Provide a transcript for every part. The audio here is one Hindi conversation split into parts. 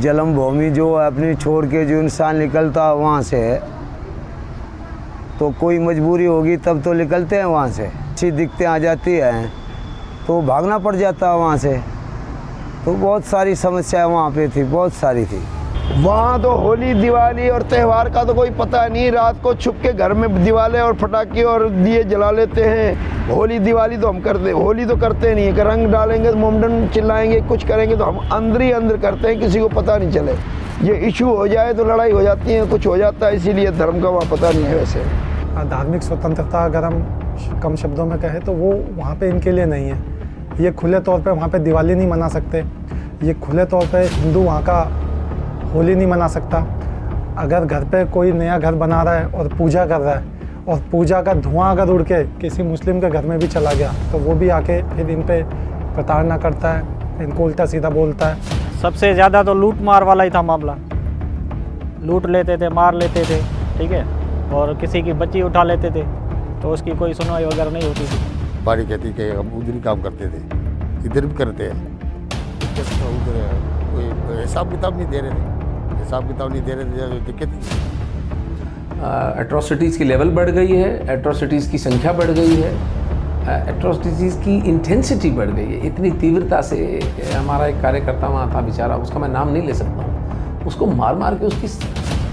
जन्मभूमि जो अपनी छोड़ के जो इंसान निकलता वहाँ से, तो कोई मजबूरी होगी तब तो निकलते हैं वहाँ से। अच्छी दिक्कतें आ जाती हैं तो भागना पड़ जाता है वहाँ से। तो बहुत सारी समस्याएं वहाँ पे थी, बहुत सारी थी। वहाँ तो होली दिवाली और त्यौहार का तो कोई पता नहीं। रात को छुप के घर में दिवाले और पटाखे और दिए जला लेते हैं। होली दिवाली तो हम करते, होली तो करते नहीं है कि रंग डालेंगे, मोमडन चिल्लाएंगे, कुछ करेंगे तो हम अंदर ही अंदर करते हैं, किसी को पता नहीं चले। ये इशू हो जाए तो लड़ाई हो जाती है, कुछ हो जाता है, इसीलिए धर्म का वहाँ पता नहीं है। वैसे धार्मिक स्वतंत्रता अगर हम कम शब्दों में कहें तो वो वहाँ पे इनके लिए नहीं है। ये खुले तौर पे वहाँ पे दिवाली नहीं मना सकते, ये खुले तौर पे हिंदू वहाँ का होली नहीं मना सकता। अगर घर पे कोई नया घर बना रहा है और पूजा कर रहा है और पूजा का धुआं अगर उड़ के किसी मुस्लिम के घर में भी चला गया तो वो भी आके फिर इन पे प्रताड़ना करता है, इनको उल्टा सीधा बोलता है। सबसे ज़्यादा तो लूट मार वाला ही था मामला। लूट लेते थे, मार लेते थे, ठीक है, और किसी की बच्ची उठा लेते थे तो उसकी कोई सुनवाई वगैरह नहीं होती थी। बाड़ी खेती के हम उधर ही काम करते थे, इधर भी करते हैं। उधर कोई हिसाब किताब नहीं दे रहे थे, हिसाब किताब नहीं दे रहे थे, दिक्कत थी। एट्रोसिटीज़ की लेवल बढ़ गई है, एट्रोसिटीज़ की संख्या बढ़ गई है, एट्रोसिटीज़ की इंटेंसिटी बढ़ गई है इतनी तीव्रता से। हमारा एक कार्यकर्ता वहाँ था बेचारा, उसका मैं नाम नहीं ले सकता हूँ, उसको मार मार के उसकी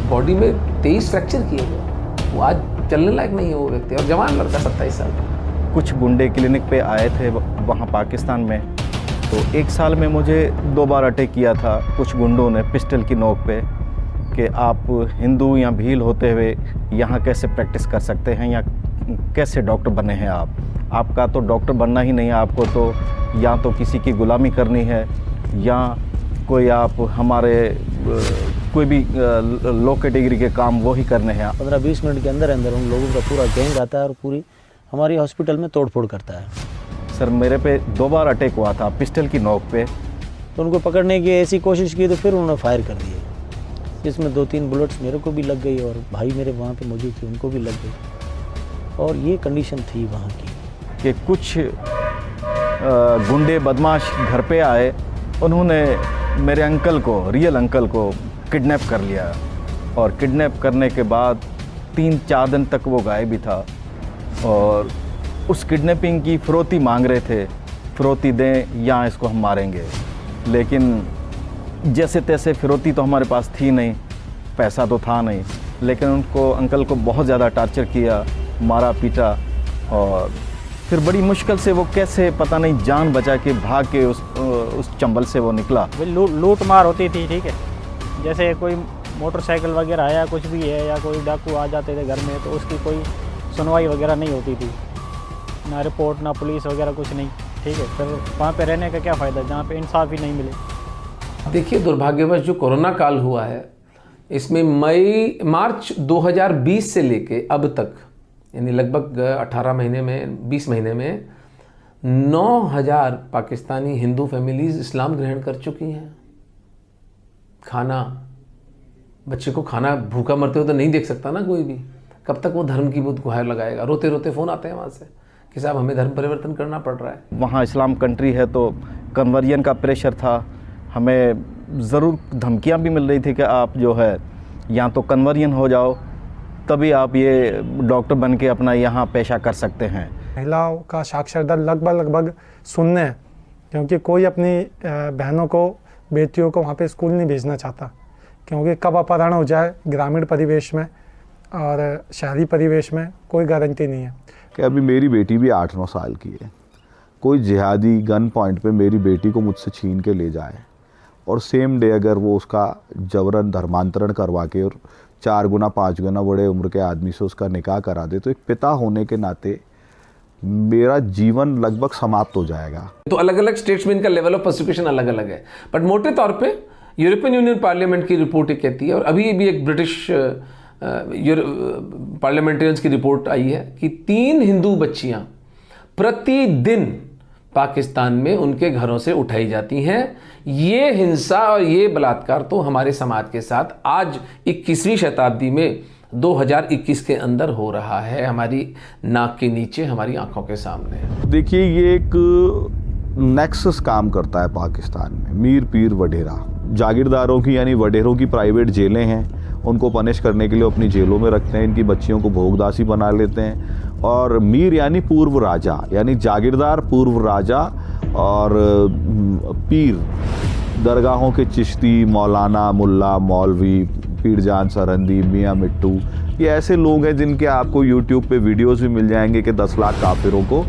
बॉडी में 23 फ्रैक्चर किए गए। वो आज चलने लायक नहीं है वो व्यक्ति, और जवान लड़का 27 साल का। कुछ गुंडे क्लिनिक पे आए थे वहाँ पाकिस्तान में, तो एक साल में मुझे 2 बार अटैक किया था कुछ गुंडों ने पिस्टल की नोक पे कि आप हिंदू या भील होते हुए यहाँ कैसे प्रैक्टिस कर सकते हैं या कैसे डॉक्टर बने हैं आपका तो डॉक्टर बनना ही नहीं है, आपको तो या तो किसी की गुलामी करनी है या कोई आप हमारे कोई भी लो कैटेगरी के काम वो ही करने हैं। 15-20 मिनट के अंदर अंदर उन लोगों का पूरा गैंग आता है और पूरी हमारी हॉस्पिटल में तोड़फोड़ करता है। सर मेरे पे 2 बार अटैक हुआ था पिस्टल की नोक पे, तो उनको पकड़ने की ऐसी कोशिश की तो फिर उन्होंने फायर कर दिए, जिसमें 2-3 बुलेट्स मेरे को भी लग गई और भाई मेरे वहाँ पे मौजूद थे उनको भी लग गई। और ये कंडीशन थी वहाँ की कि कुछ गुंडे बदमाश घर पे आए, उन्होंने मेरे अंकल को, रियल अंकल को किडनैप कर लिया और किडनैप करने के बाद 3-4 दिन तक वो गायब भी था और उस किडनैपिंग की फिरौती मांग रहे थे, फिरौती दें या इसको हम मारेंगे। लेकिन जैसे तैसे फिरौती तो हमारे पास थी नहीं, पैसा तो था नहीं, लेकिन उनको अंकल को बहुत ज़्यादा टार्चर किया, मारा पीटा और फिर बड़ी मुश्किल से वो कैसे पता नहीं जान बचा के भाग के उस चंबल से वो निकला। लूट मार होती थी, ठीक है, जैसे कोई मोटरसाइकिल वगैरह है या कुछ भी है या कोई डाकू आ जाते थे घर में तो उसकी कोई सुनवाई वगैरह नहीं होती थी, ना रिपोर्ट ना पुलिस वगैरह कुछ नहीं, ठीक है। फिर वहाँ पे रहने का क्या फ़ायदा जहाँ पे इंसाफ ही नहीं मिले। देखिए दुर्भाग्यवश जो कोरोना काल हुआ है इसमें मार्च 2020 से लेके अब तक यानी लगभग 18 महीने में 20 महीने में 9000 पाकिस्तानी हिंदू फैमिलीज़ इस्लाम ग्रहण कर चुकी हैं। खाना, बच्चे को खाना भूखा मरते हुए तो नहीं देख सकता ना कोई भी, कब तक वो धर्म की बुत गुहार लगाएगा। रोते रोते फ़ोन आते हैं वहाँ से कि साहब हमें धर्म परिवर्तन करना पड़ रहा है। वहाँ इस्लाम कंट्री है तो कन्वर्जन का प्रेशर था, हमें ज़रूर धमकियाँ भी मिल रही थी कि आप जो है या तो कन्वर्जन हो जाओ तभी आप ये डॉक्टर बन के अपना यहाँ पेशा कर सकते हैं। महिलाओं का साक्षरता लगभग शून्य है, क्योंकि कोई अपनी बहनों को, बेटियों को वहाँ पे स्कूल नहीं भेजना चाहता, क्योंकि कब अपहरण हो जाए ग्रामीण परिवेश में और शहरी परिवेश में कोई गारंटी नहीं है। कि अभी मेरी बेटी भी 8-9 साल की है, कोई जिहादी गन पॉइंट पे मेरी बेटी को मुझसे छीन के ले जाए और सेम डे अगर वो उसका जबरन धर्मांतरण करवा के और 4 गुना 5 गुना बड़े उम्र के आदमी से उसका निकाह करा दे, तो एक पिता होने के नाते मेरा जीवन लगभग समाप्त हो जाएगा। तो अलग अलग स्टेट्स में इनका लेवल ऑफ प्रोसिक्यूशन अलग अलग है, बट मोटे तौर पे यूरोपियन यूनियन पार्लियामेंट की रिपोर्ट एक कहती है और अभी भी एक ब्रिटिश पार्लियामेंटेरियंस की रिपोर्ट आई है कि 3 हिंदू बच्चियां प्रतिदिन पाकिस्तान में उनके घरों से उठाई जाती हैं। ये हिंसा और ये बलात्कार तो हमारे समाज के साथ आज 21वीं शताब्दी में 2021 के अंदर हो रहा है, हमारी नाक के नीचे, हमारी आंखों के सामने। देखिए ये एक नेक्सस काम करता है पाकिस्तान में, मीर पीर वडेरा जागीरदारों की यानी वडेरों की प्राइवेट जेलें हैं, उनको पनिश करने के लिए अपनी जेलों में रखते हैं, इनकी बच्चियों को भोगदासी बना लेते हैं। और मीर यानी पूर्व राजा, यानी जागीरदार पूर्व राजा और पीर, दरगाहों के चिश्ती, मौलाना, मुल्ला, मौलवी, पीरजान सरहंदी, मियाँ मिट्टू, ये ऐसे लोग हैं जिनके आपको यूट्यूब पे वीडियोस भी मिल जाएंगे कि 10 लाख काफिरों को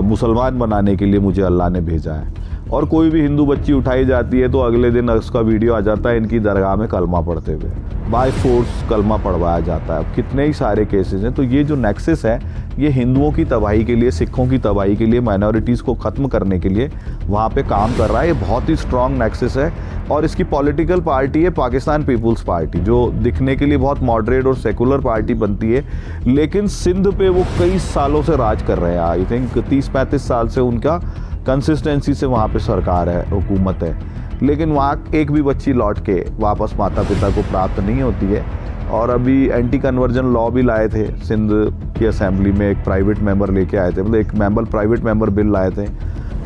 मुसलमान बनाने के लिए मुझे अल्लाह ने भेजा है। और कोई भी हिंदू बच्ची उठाई जाती है तो अगले दिन उसका वीडियो आ जाता है इनकी दरगाह में कलमा पढ़ते हुए, बाय फोर्स कलमा पढ़वाया जाता है। अब कितने ही सारे केसेस हैं। तो ये जो नेक्सस है ये हिंदुओं की तबाही के लिए, सिखों की तबाही के लिए, माइनॉरिटीज़ को ख़त्म करने के लिए वहाँ पे काम कर रहा है। ये बहुत ही स्ट्रॉन्ग नेक्सस है और इसकी पॉलिटिकल पार्टी है पाकिस्तान पीपुल्स पार्टी, जो दिखने के लिए बहुत मॉडरेट और सेकुलर पार्टी बनती है, लेकिन सिंध पे वो कई सालों से राज कर रहे हैं। आई थिंक 30-35 साल से उनका कंसिस्टेंसी से वहाँ पे सरकार है, हुकूमत है, लेकिन वहाँ एक भी बच्ची लौट के वापस माता पिता को प्राप्त नहीं होती है। और अभी एंटी कन्वर्जन लॉ भी लाए थे सिंध की असेंबली में, एक प्राइवेट मेंबर लेके आए थे, मतलब एक प्राइवेट मेंबर बिल लाए थे।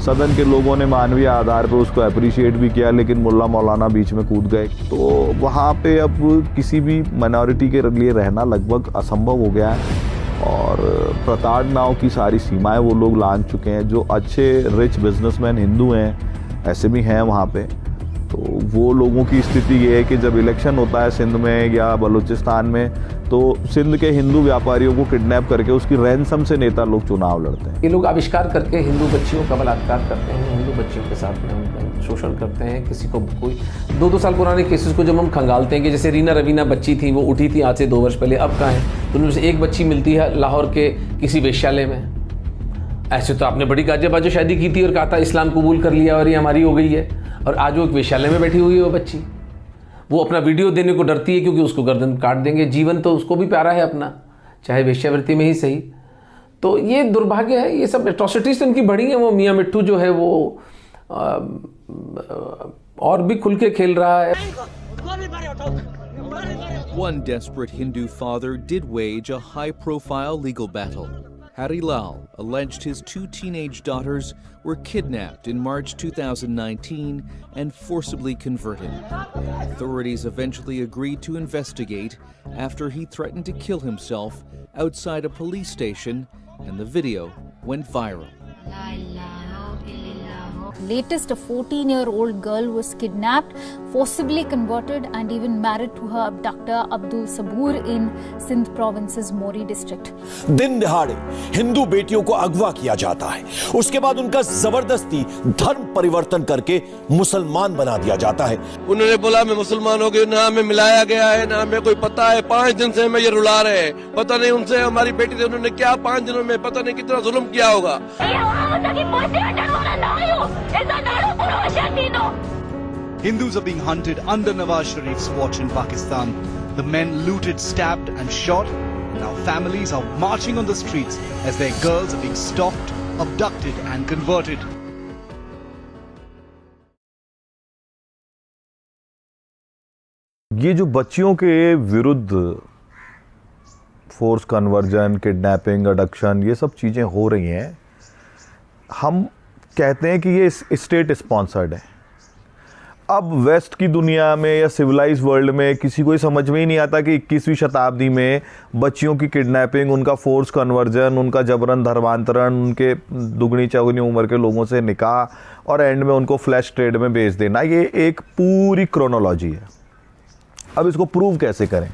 सदन के लोगों ने मानवीय आधार पर उसको अप्रिशिएट भी किया, लेकिन मुल्ला मौलाना बीच में कूद गए। तो वहाँ पे अब किसी भी माइनॉरिटी के लिए रहना लगभग असंभव हो गया है और प्रताड़नाओं की सारी सीमाएं वो लोग लांघ चुके हैं। जो अच्छे रिच बिजनेसमैन हिंदू हैं, ऐसे भी हैं वहाँ पे, तो वो लोगों की स्थिति ये है कि जब इलेक्शन होता है सिंध में या बलूचिस्तान में, तो सिंध के हिंदू व्यापारियों को किडनैप करके उसकी रैनसम से नेता लोग चुनाव लड़ते हैं। ये लोग आविष्कार करके हिंदू बच्चियों का बलात्कार करते हैं, हिंदू बच्चियों के साथ में उनका शोषण करते हैं। किसी को कोई 2-2 साल पुराने केसेस को जब हम खंगालते हैं कि जैसे रीना रवीना बच्ची थी, वो उठी थी आज से 2 वर्ष पहले, अब कहाँ है? तो उनमें से एक बच्ची मिलती है लाहौर के किसी वेश्यालय में। ऐसे तो आपने बड़ी गाजे बाजो शादी की थी और कहा था इस्लाम कबूल कर लिया और ये हमारी हो गई है, और आज वो एक वेश्यालय में बैठी हुई है वो बच्ची। वो अपना वीडियो देने को डरती है क्योंकि उसको गर्दन काट देंगे। जीवन तो उसको भी प्यारा है अपना, चाहे वेश्यावृत्ति में ही सही। तो ये दुर्भाग्य है, ये सब एट्रोसिटीज तो इनकी बढ़ी हैं। वो मियाँ मिट्टू जो है वो और भी खुल के खेल रहा है। One desperate Hindu father did wage a high-profile legal battle. Hari Lal alleged his 2 teenage daughters were kidnapped in March 2019 and forcibly converted. Authorities eventually agreed to investigate after he threatened to kill himself outside a police station, and the video went viral. Latest, a 14-year-old girl was kidnapped, forcibly converted and even married to her abductor Abdul Saboor in Sindh province's Mori district. दिन दहाड़े हिंदू बेटियों को अगवा किया जाता है, उसके बाद उनका जबरदस्ती धर्म परिवर्तन करके मुसलमान बना दिया जाता है। उन्होंने बोला मैं मुसलमान हो गई, ना हमें मिलाया गया है, ना हमें कोई पता है। 5 दिन से हमें ये रुला रहे हैं, पता नहीं उनसे हमारी बेटी से उन्होंने क्या 5 दिनों में पता नहीं कितना जुल्म किया होगा। Hindus are being hunted under Nawaz Sharif's watch in Pakistan. The men looted, stabbed and shot. Now families are marching on the streets as their girls are being stalked, abducted and converted. ये जो बच्चियों के विरुद्ध फोर्स कन्वर्जन, किडनैपिंग, अडक्शन, ये सब चीज़ें हो रही हैं, हम कहते हैं कि ये स्टेट स्पॉन्सर्ड है। अब वेस्ट की दुनिया में या सिविलाइज वर्ल्ड में किसी को समझ में ही नहीं आता कि 21वीं शताब्दी में बच्चियों की किडनैपिंग, उनका फोर्स कन्वर्जन, उनका जबरन धर्मांतरण, उनके दुगनी चौगनी उम्र के लोगों से निकाह और एंड में उनको फ्लैश ट्रेड में बेच देना, ये एक पूरी क्रोनोलॉजी है। अब इसको प्रूव कैसे करें?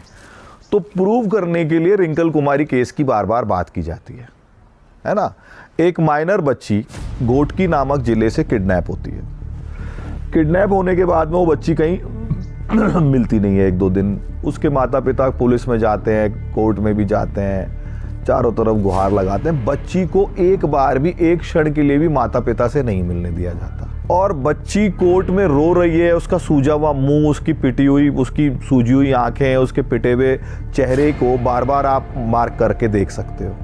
तो प्रूव करने के लिए रिंकल कुमारी केस की बार बार बात की जाती है ना। एक माइनर बच्ची घोटकी नामक ज़िले से किडनैप होती है। किडनैप होने के बाद में वो बच्ची कहीं मिलती नहीं है 1-2 दिन। उसके माता पिता पुलिस में जाते हैं, कोर्ट में भी जाते हैं, चारों तरफ गुहार लगाते हैं। बच्ची को एक बार भी, एक क्षण के लिए भी माता पिता से नहीं मिलने दिया जाता। और बच्ची कोर्ट में रो रही है, उसका सूजा हुआ मुंह, उसकी पिटी हुई, उसकी सूजी हुई आंखें, उसके पिटे हुए चेहरे को बार बार आप मार्क करके देख सकते हो।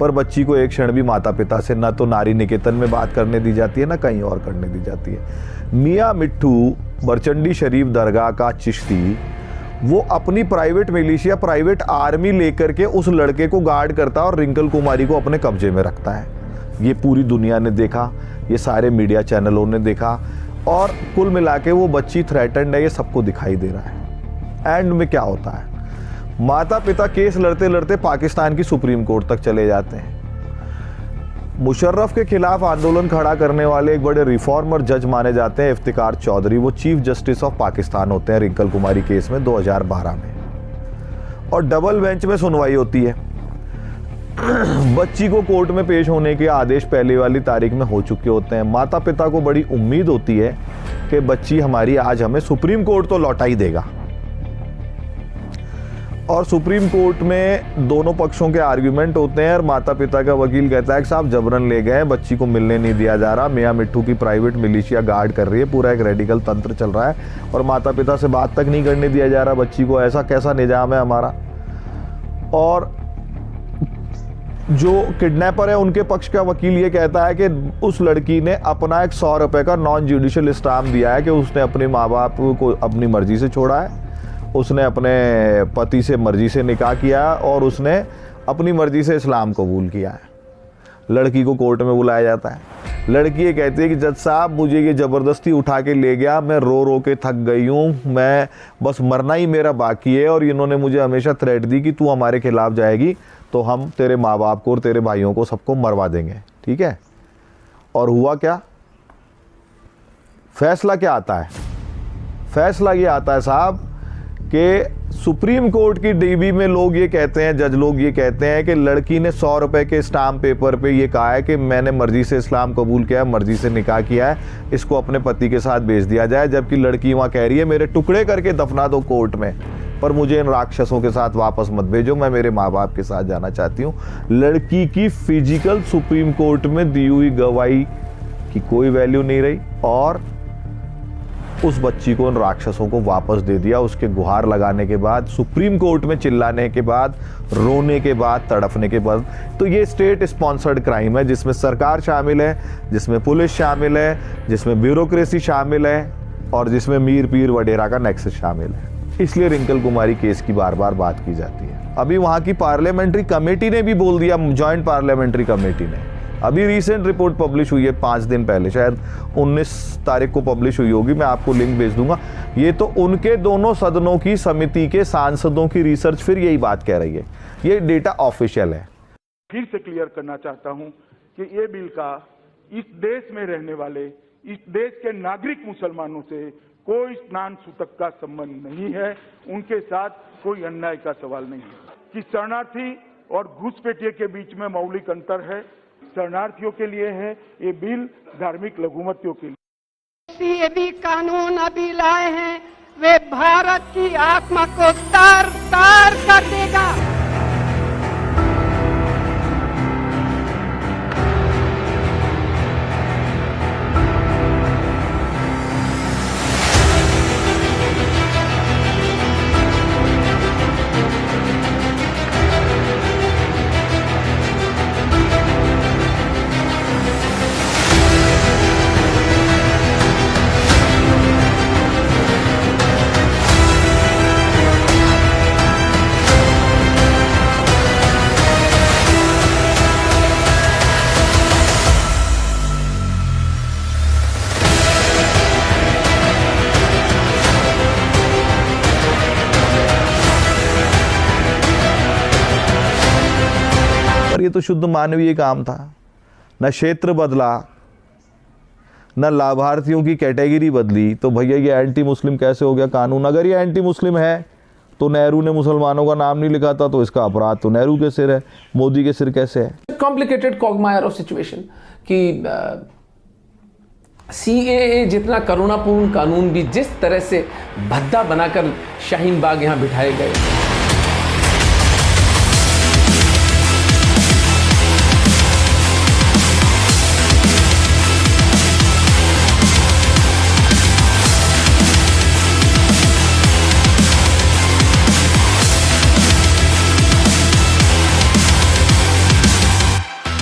पर बच्ची को एक क्षण भी माता पिता से ना तो नारी निकेतन में बात करने दी जाती है, ना कहीं और करने दी जाती है। मियाँ मिट्टू बरचंडी शरीफ दरगाह का चिश्ती, वो अपनी प्राइवेट मिलिशिया, प्राइवेट आर्मी लेकर के उस लड़के को गार्ड करता है और रिंकल कुमारी को अपने कब्जे में रखता है। ये पूरी दुनिया ने देखा, ये सारे मीडिया चैनलों ने देखा। और कुल मिला के वो बच्ची थ्रेटन्ड है, ये सबको दिखाई दे रहा है। एंड में क्या होता है, माता पिता केस लड़ते लड़ते पाकिस्तान की सुप्रीम कोर्ट तक चले जाते हैं। मुशर्रफ के खिलाफ आंदोलन खड़ा करने वाले एक बड़े रिफॉर्मर जज माने जाते हैं इफ्तिकार चौधरी, वो चीफ जस्टिस ऑफ पाकिस्तान होते हैं रिंकल कुमारी केस में 2012 में, और डबल बेंच में सुनवाई होती है। बच्ची को कोर्ट में पेश होने के आदेश पहले वाली तारीख में हो चुके होते हैं। माता पिता को बड़ी उम्मीद होती है कि बच्ची हमारी आज हमें सुप्रीम कोर्ट तो लौटा ही देगा, और सुप्रीम कोर्ट में दोनों पक्षों के आर्ग्यूमेंट होते हैं और माता पिता का वकील कहता है कि साहब जबरन ले गए, बच्ची को मिलने नहीं दिया जा रहा, मियां मिट्ठू की प्राइवेट मिलिशिया गार्ड कर रही है, पूरा एक रेडिकल तंत्र चल रहा है और माता पिता से बात तक नहीं करने दिया जा रहा बच्ची को, ऐसा कैसा निजाम है हमारा। और जो किडनैपर है उनके पक्ष का वकील ये कहता है कि उस लड़की ने अपना एक 100 रुपए का नॉन जुडिशियल स्टाम्प दिया है कि उसने अपने माँ बाप को अपनी मर्जी से छोड़ा है, उसने अपने पति से मर्जी से निकाह किया और उसने अपनी मर्जी से इस्लाम कबूल किया है। लड़की को कोर्ट में बुलाया जाता है। लड़की ये कहती है कि जज साहब मुझे ये ज़बरदस्ती उठा के ले गया, मैं रो रो के थक गई हूँ, मैं बस मरना ही मेरा बाकी है और इन्होंने मुझे हमेशा थ्रेट दी कि तू हमारे खिलाफ जाएगी तो हम तेरे माँ बाप को और तेरे भाइयों को सबको मरवा देंगे, ठीक है। और हुआ क्या, फैसला क्या आता है, फैसला ये आता है साहब कि सुप्रीम कोर्ट की डीबी में लोग ये कहते हैं, जज लोग ये कहते हैं कि लड़की ने 100 रुपए के स्टाम्प पेपर पे ये कहा है कि मैंने मर्जी से इस्लाम कबूल किया है, मर्जी से निकाह किया है, इसको अपने पति के साथ भेज दिया जाए। जबकि लड़की वहाँ कह रही है मेरे टुकड़े करके दफना दो कोर्ट में, पर मुझे इन राक्षसों के साथ वापस मत भेजो, मैं मेरे माँ बाप के साथ जाना चाहती हूँ। लड़की की फिजिकल सुप्रीम कोर्ट में दी हुई गवाही की कोई वैल्यू नहीं रही और उस बच्ची को उन राक्षसों को वापस दे दिया। उसके गुहार लगाने के बाद, सुप्रीम कोर्ट में चिल्लाने के बाद, रोने के बाद, तड़फने के बाद। तो ये स्टेट स्पॉन्सर्ड क्राइम है जिसमें सरकार शामिल है, जिसमें पुलिस शामिल है, जिसमें ब्यूरोक्रेसी शामिल है और जिसमें मीर पीर वडेरा का नेक्सस शामिल है। इसलिए रिंकल कुमारी केस की बार बार बात की जाती है। अभी वहाँ की पार्लियामेंट्री कमेटी ने भी बोल दिया, जॉइंट पार्लियामेंट्री कमेटी ने, अभी रिसेंट रिपोर्ट पब्लिश हुई है 5 दिन पहले, शायद 19 तारीख को पब्लिश हुई होगी, मैं आपको लिंक भेज दूंगा। ये तो उनके दोनों सदनों की समिति के सांसदों की रिसर्च फिर यही बात कह रही है, ये डेटा ऑफिशियल है। फिर से क्लियर करना चाहता हूं कि ये बिल का इस देश में रहने वाले, इस देश के नागरिक मुसलमानों से कोई स्नान सूतक का संबंध नहीं है, उनके साथ कोई अन्याय का सवाल नहीं है। कि शरणार्थी और घुसपैठिए के बीच में मौलिक अंतर है, शरणार्थियों के लिए है ये बिल, धार्मिक लघुमतियों के लिए। ये भी कानून अभी लाए हैं वे भारत की आत्मा को तार तार कर देगा। ये तो शुद्ध मानवीय काम था, न क्षेत्र बदला, न लाभार्थियों की कैटेगरी बदली, तो भैया ये एंटी मुस्लिम कैसे हो गया कानून? अगर ये एंटी मुस्लिम है तो नेहरू ने मुसलमानों का नाम नहीं लिखा था, तो इसका अपराध तो नेहरू के सिर है, मोदी के सिर कैसे है? कॉम्प्लिकेटेड कॉगमायर ऑफ सिचुएशन कि CAA जितना करुणापूर्ण कानून भी जिस तरह से भद्दा बनाकर शाहीन बाग यहाँ बिठाए गए।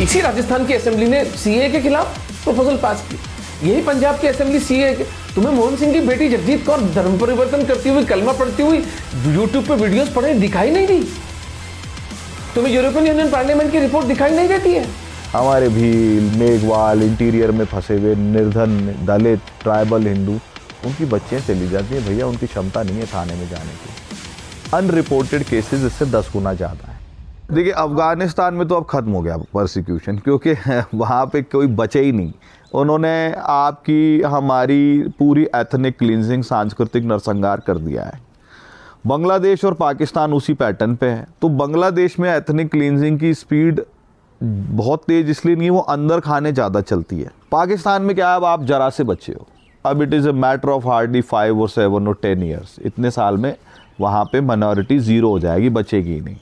इसी राजस्थान की असेंबली ने CAA के खिलाफ प्रपोजल पास की। यही पंजाब की असेंबली CAA, तुम्हें मोहन सिंह की बेटी जगजीत कौर धर्म परिवर्तन करती हुई, कलमा पढ़ती हुई यूट्यूब पे वीडियोस पढ़े दिखाई नहीं दी? तुम्हें यूरोपियन यूनियन पार्लियामेंट की रिपोर्ट दिखाई नहीं देती है? हमारे भील, मेघवाल, इंटीरियर में फंसे हुए निर्धन, दलित, ट्राइबल हिंदू, उनकी बच्चियाँ चली जाती हैं भैया, उनकी क्षमता नहीं है थाने में जाने की। अनरिपोर्टेड केसेस इससे 10 गुना ज़्यादा है। देखिए अफ़गानिस्तान में तो अब ख़त्म हो गया परसिक्यूशन, क्योंकि वहाँ पे कोई बचे ही नहीं। उन्होंने आपकी हमारी पूरी एथनिक क्लींजिंग, सांस्कृतिक नरसंहार कर दिया है। बांग्लादेश और पाकिस्तान उसी पैटर्न पे है। तो बांग्लादेश में एथनिक क्लींजिंग की स्पीड बहुत तेज़ इसलिए नहीं है, वो अंदर खाने ज़्यादा चलती है। पाकिस्तान में क्या है, अब आप जरा से बचे हो, अब it is a matter of hardly 5 और 7 और 10 ईयर्स, इतने साल में वहाँ पे माइनॉरिटी ज़ीरो हो जाएगी, बचेगी ही नहीं।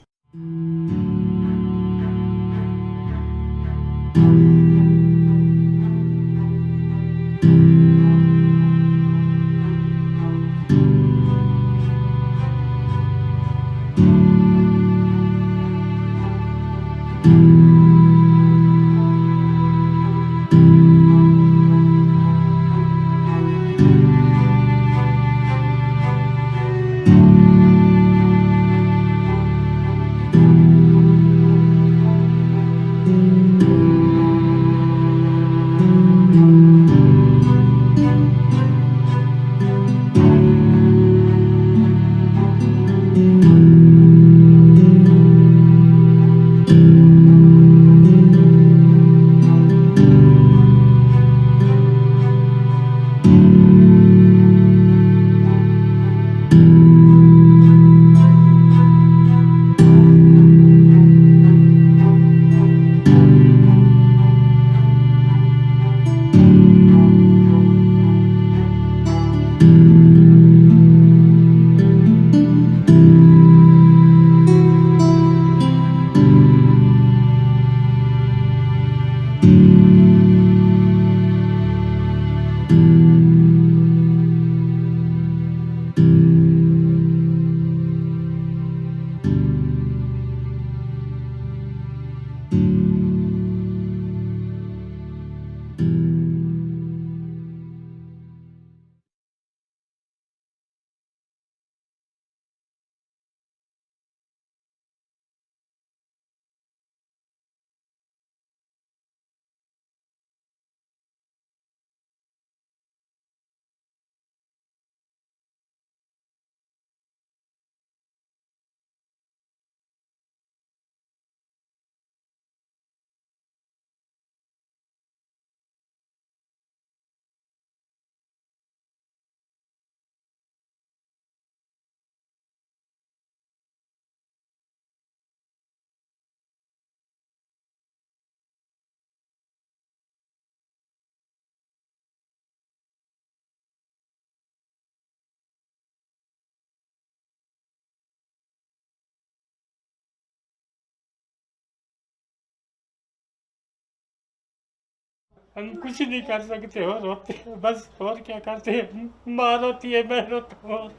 हम कुछ नहीं कर सकते हो, रोते हैं बस, और क्या करते हैं। माँ रोती है, मैं रोता हूँ,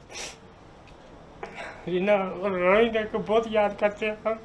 रीना और रोहिणी को बहुत याद करते हैं हम।